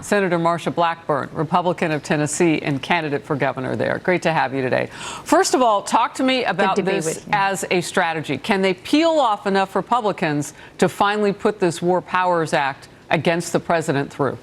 Senator Marsha Blackburn, Republican of Tennessee and candidate for governor there. Great to have you today. First of all, talk to me about this as a strategy. Can they peel off enough Republicans to finally put this War Powers Act against the president through?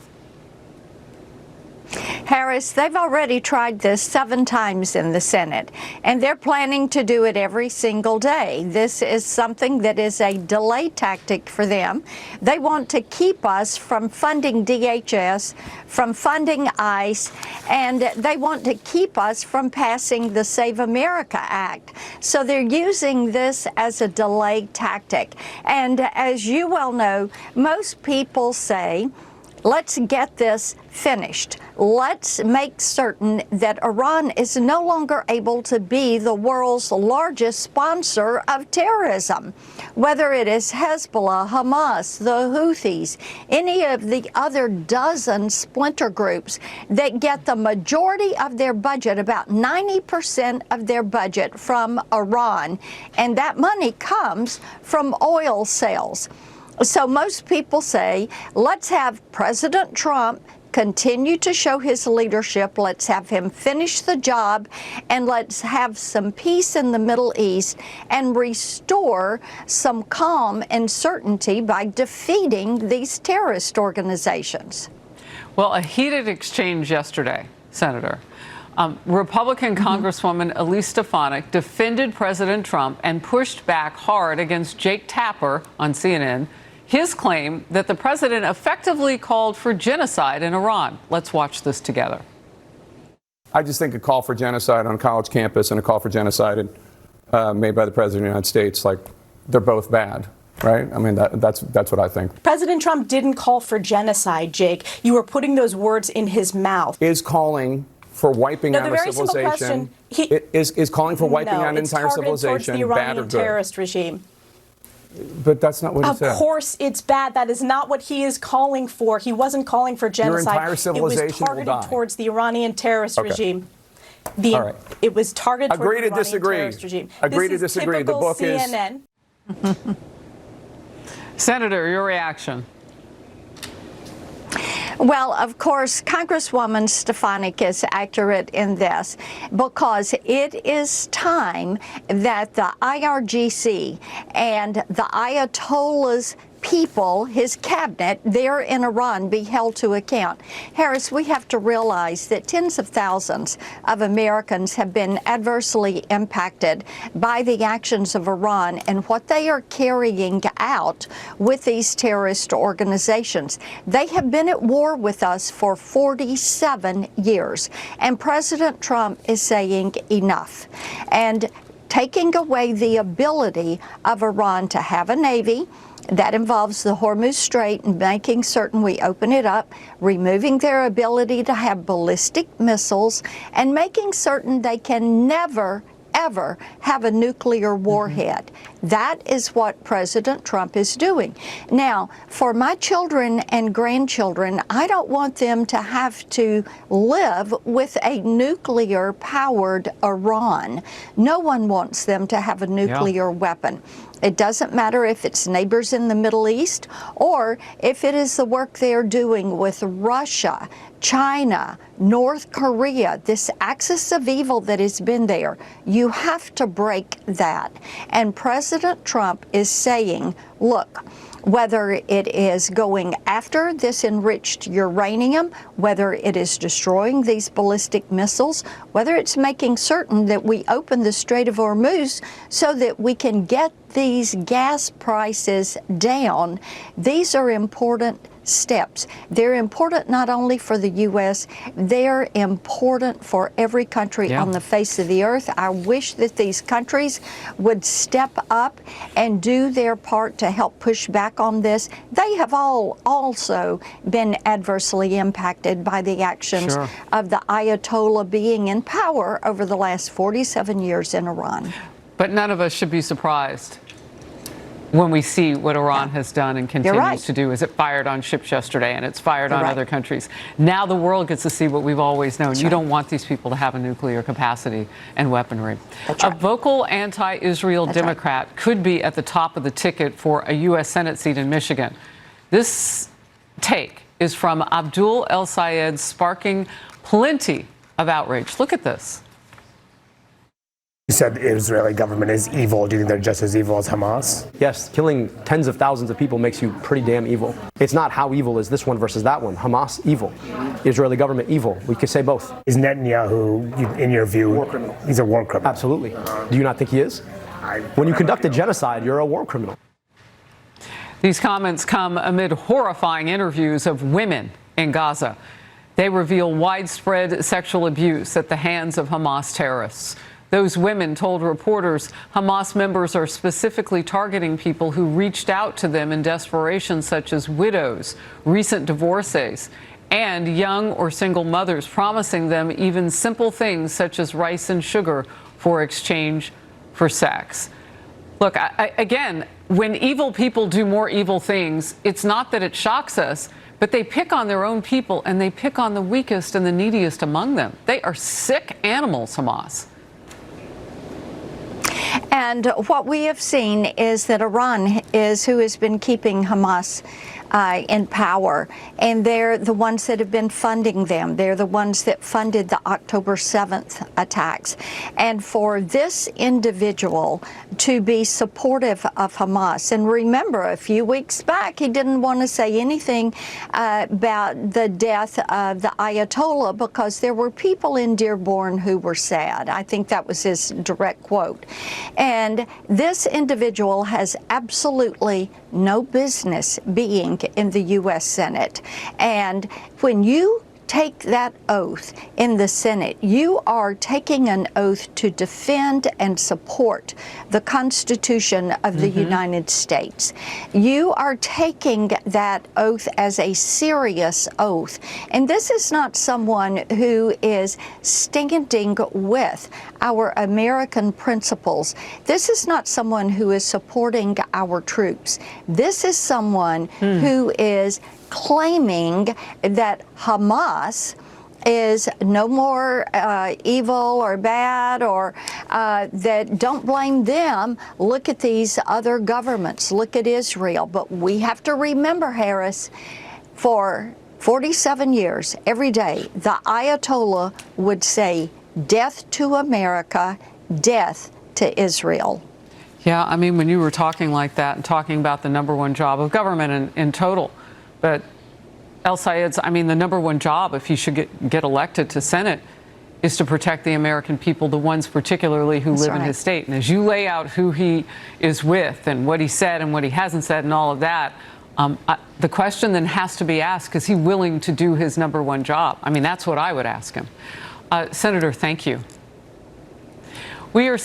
Harris, they've already tried this 7 times in the Senate, and they're planning to do it every single day. This is something that is a delay tactic for them. They want to keep us from funding DHS, from funding ICE, and they want to keep us from passing the Save America Act. So they're using this as a delay tactic. And as you well know, most people say, let's get this finished. Let's make certain that Iran is no longer able to be the world's largest sponsor of terrorism. Whether it is Hezbollah, Hamas, the Houthis, any of the other dozen splinter groups that get the majority of their budget, about 90% of their budget from Iran, and that money comes from oil sales. So most people say, let's have President Trump continue to show his leadership, let's have him finish the job, and let's have some peace in the Middle East and restore some calm and certainty by defeating these terrorist organizations. Well, a heated exchange yesterday, Senator. Republican Congresswoman Elise Stefanik defended President Trump and pushed back hard against Jake Tapper on CNN, his claim that the president effectively called for genocide in Iran. Let's watch this together. I just think a call for genocide on a college campus and a call for genocide made by the president of the United States, like, they're both bad. Right? I mean, that's what I think. President Trump didn't call for genocide, Jake. You were putting those words in his mouth. Is calling for wiping out a civilization, is calling for wiping out an entire civilization the bad or good? Terrorist regime. But that's not what he said. Of course it's bad. That is not what he is calling for. He wasn't calling for genocide. Your entire civilization It was targeted towards the Iranian terrorist regime. All right. It was targeted towards the Iranian disagree. Terrorist regime. Agree to this disagree. Is the book CNN. is... Senator, your reaction. Well, of course, Congresswoman Stefanik is accurate in this because it is time that the IRGC and the Ayatollah's people, his cabinet there in Iran, be held to account. Harris, we have to realize that tens of thousands of Americans have been adversely impacted by the actions of Iran and what they are carrying out with these terrorist organizations. They have been at war with us for 47 years, and President Trump is saying enough. And taking away the ability of Iran to have a navy, that involves the Hormuz Strait and making certain we open it up, removing their ability to have ballistic missiles, and making certain they can never, ever have a nuclear warhead. That is what President Trump is doing. Now, for my children and grandchildren, I don't want them to have to live with a nuclear-powered Iran. No one wants them to have a nuclear weapon. It doesn't matter if it's neighbors in the Middle East or if it is the work they're doing with Russia, China, North Korea, this axis of evil that has been there. You have to break that. And President Trump is saying, look, whether it is going after this enriched uranium, whether it is destroying these ballistic missiles, whether it's making certain that we open the Strait of Hormuz so that we can get these gas prices down, these are important steps. They're important not only for the U.S., they're important for every country on the face of the earth. I wish that these countries would step up and do their part to help push back on this. They have all also been adversely impacted by the actions of the Ayatollah being in power over the last 47 years in Iran. But none of us should be surprised when we see what Iran has done and continues to do. As it fired on ships yesterday and it's fired on other countries. Now the world gets to see what we've always known. You don't want these people to have a nuclear capacity and weaponry. A vocal anti-Israel Democrat could be at the top of the ticket for a U.S. Senate seat in Michigan. This take is from Abdul El-Sayed, sparking plenty of outrage. Look at this. You said the Israeli government is evil. Do you think they're just as evil as Hamas? Yes, killing tens of thousands of people makes you pretty damn evil. It's not how evil is this one versus that one. Hamas, evil. Israeli government, evil. We could say both. Is Netanyahu, in your view, War criminal? He's a war criminal. Absolutely. Do you not think he is? When you conduct a genocide, you're a war criminal. These comments come amid horrifying interviews of women in Gaza. They reveal widespread sexual abuse at the hands of Hamas terrorists. Those women told reporters Hamas members are specifically targeting people who reached out to them in desperation, such as widows, recent divorcees, and young or single mothers, promising them even simple things such as rice and sugar for exchange for sex. Look, again, when evil people do more evil things, it's not that it shocks us, but they pick on their own people and they pick on the weakest and the neediest among them. They are sick animals, Hamas. And what we have seen is that Iran is who has been keeping Hamas in power, and they're the ones that have been funding them. They're the ones that funded the October 7th attacks. And for this individual to be supportive of Hamas, and remember, a few weeks back, he didn't want to say anything about the death of the Ayatollah because there were people in Dearborn who were sad. I think that was his direct quote. And this individual has absolutely no business being in the U.S. Senate. And when you take that oath in the Senate, you are taking an oath to defend and support the Constitution of the United States. You are taking that oath as a serious oath. And this is not someone who is standing with our American principles. This is not someone who is supporting our troops. This is someone who is claiming that Hamas is no more evil or bad, or that don't blame them. Look at these other governments. Look at Israel. But we have to remember, Harris, for 47 years, every day, the Ayatollah would say, death to America, death to Israel. Yeah, I mean, when you were talking like that and talking about the number one job of government in total, but El-Sayed's, I mean, the number one job, if he should get elected to Senate, is to protect the American people, the ones particularly who live in his state. And as you lay out who he is with and what he said and what he hasn't said and all of that, the question then has to be asked, is he willing to do his number one job? I mean, that's what I would ask him. Senator, thank you. We are